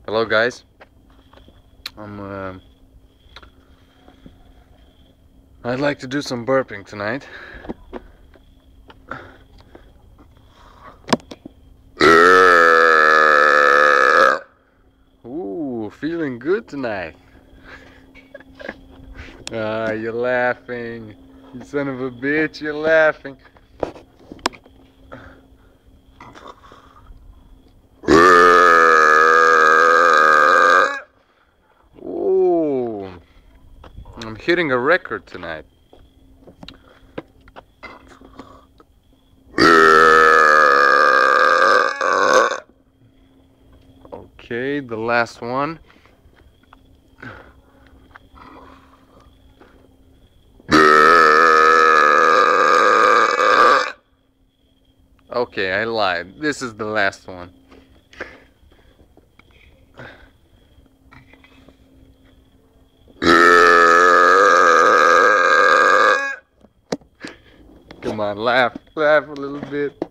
Hello guys, I'd like to do some burping tonight. Ooh, feeling good tonight. Ah, you're laughing. You son of a bitch, you're laughing. Ooh, I'm hitting a record tonight. Okay, the last one. Okay, I lied. This is the last one. Come on, laugh a little bit.